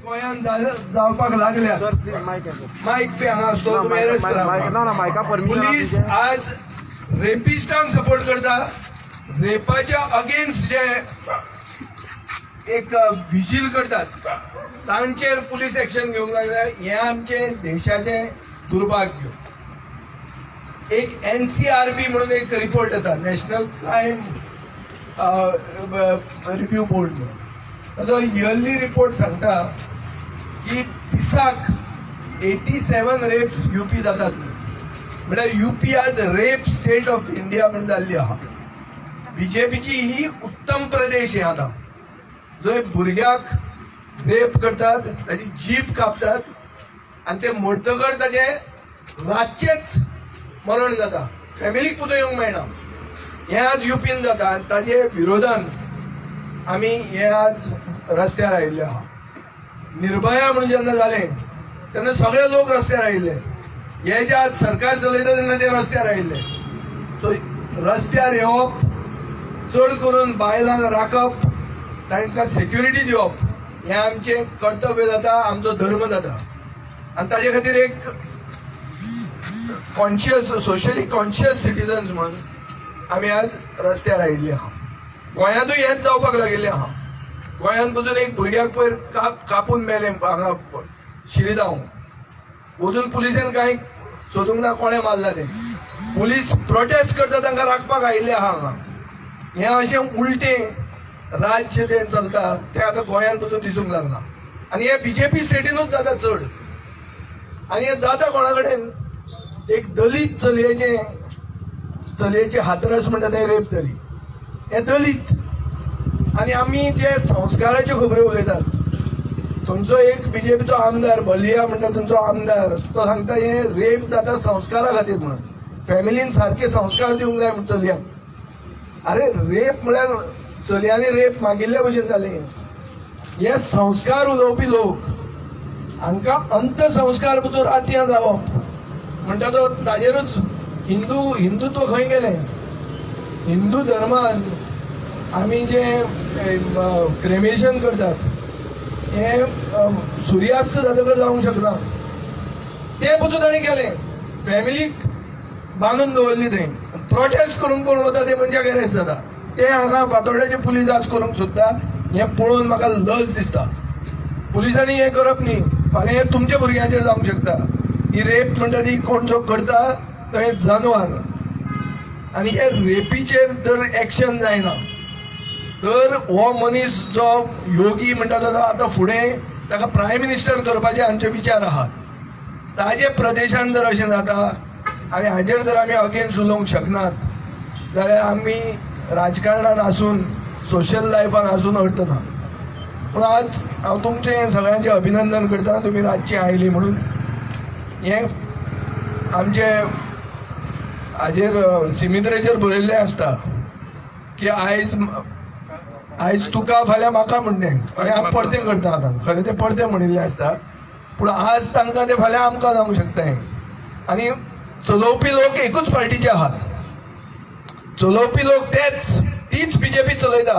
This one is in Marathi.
गोंयांत जावपाक लागल्या मायक पे हांगा आसतो तुमी अरेस्ट करा। पुलीस आज रेपिस्टांक सपोर्ट करता, रेपाच्या अगेन्स्ट जे एक विजील करतात तांचेर पुलीस एक्शन घेवंक लागल्या। हे आमचे देशाचे दुर्भाग्य। एक NCRB म्हणून एक रिपोर्ट येता, नॅशनल क्रायम रिव्ह्यू बोर्ड म्हणून, ताजो इयरली रिपोर्ट सांगता की दिसाक 87 रेप्स UP जातात। म्हळ्यार UP आज रेप स्टेट ऑफ इंडिया म्हणून जाल्ली आहा। BJPची ही उत्तम प्रदेश हे आता जंय भुरग्याक रेप करतात, ताची जीभ कापतात आणि ते मरतकर ताचे रातचेच मरण जाता, फॅमिलीक पुतो येवंक मेळना। हे आज UPन जाता आनी ताचे विरोधान आमी हे आज रस्त्यार आयिल्ले आहा। निर्भया म्हणून जेन्ना जालें तेन्ना सगळे लोक रस्त्यार आयिल्ले, हे जे आज सरकार चलयता तेन्ना ते रस्त्यार आयिल्ले। सो रस्त्यार येवप, चड करून बायलांक राखप, तांकां सेक्युरिटी दिवप हे आमचें कर्तव्य जाता, आमचो धर्म जाता। आनी ताजे खातीर एक कॉन्शियस, सोशली कॉन्शियस सिटीजन्स म्हणून आमी आज रस्त्यार आयिल्ले आहा। गोंयांतूय हेंच जावपाक लागिल्लें आहा। गोंयांत वचून एक भुरग्याक पयर कापून मेलें हांगा शिरगांव, वचून पुलिसेन कांय सोदूंक ना कोणें मारला तें। पुलीस प्रोटेस्ट करता तांकां राखपाक आयिल्ले आहा हांगा। हें अशें उलटें राज्य जें चलता तें आतां गोंयांत वचून दिसूंक लागला आनी हे BJP स्टेटीनूच जाता चड। आनी हें जाता कोणा कडेन? एक दलीत चलयेचे हातरस म्हणटा तें रेप जाली, हे दलीत। आनी आमी जे संस्काराच्यो खबरो उलयतात, थंयचो एक BJPचो आमदार बलिया म्हणटा थंयचो आमदार, तो सांगता हे रेप जाता संस्कारा खातीर म्हणून, फॅमिलीन सारके संस्कार दिवंक जाय म्हणून चलयांक। अरे रेप म्हळ्यार चलयांनी रेप मागिल्ल्या भशेन जालें। हे संस्कार उलोवपी लोक हांकां अंतसंस्कार भितर रातयां जावप म्हणटा तो ताजेरूच हिंदुत्व खंय गेलें? हिंदू धर्मान आमी जे क्रेमेशन करतात हे सुर्यास्त जातकर जावंक शकना, ते पसून ताणें केलें, फॅमिलीक बांदून दवरली थंय। प्रोटेस्ट करून वता ते मनशाक अरेस्ट जाता। ते हांगा फातोर्ड्याचे पुलीस आज करूंक सोदता, हें पळोवन म्हाका लज दिसता। पुलिसांनी हें करप न्ही, फाल्यां हें तुमच्या भुरग्यांचेर जावंक शकता। ही रेप म्हणटा ती कोण जो करता तो हे जानवर, आनी हे रेपीचेर जर एक्शन जायना तर हो मनीस जो योगी म्हणटा तो आतां फुडें ताका प्रायम मिनिस्टर करपाचे आमचे विचार आहात। ताजे प्रदेशांत जर अशें जाता आनी हाजेर जर आमी अगेन्स्ट उलोवंक शकनात जाल्यार आमी राजकारणान आसून सोशल लायफान आसून अर्थ ना। पूण आज हांव तुमचें सगळ्यांचें अभिनंदन करता, तुमी रातची आयली म्हणून। हें आमचे हाजेर सिमित्रेचेर बरयल्लें आसता की आयज तुका फाल्यां म्हाका म्हणटें, आनी हांव परतें करता। आतां खरें तें परतें म्हणिल्लें आसता, पूण आज तांकां तें फाल्यां आमकां जावंक शकता हें। आनी चलोवपी लोक एकूच पार्टीचे आहात, चलोवपी लोक तीच BJP चलयता।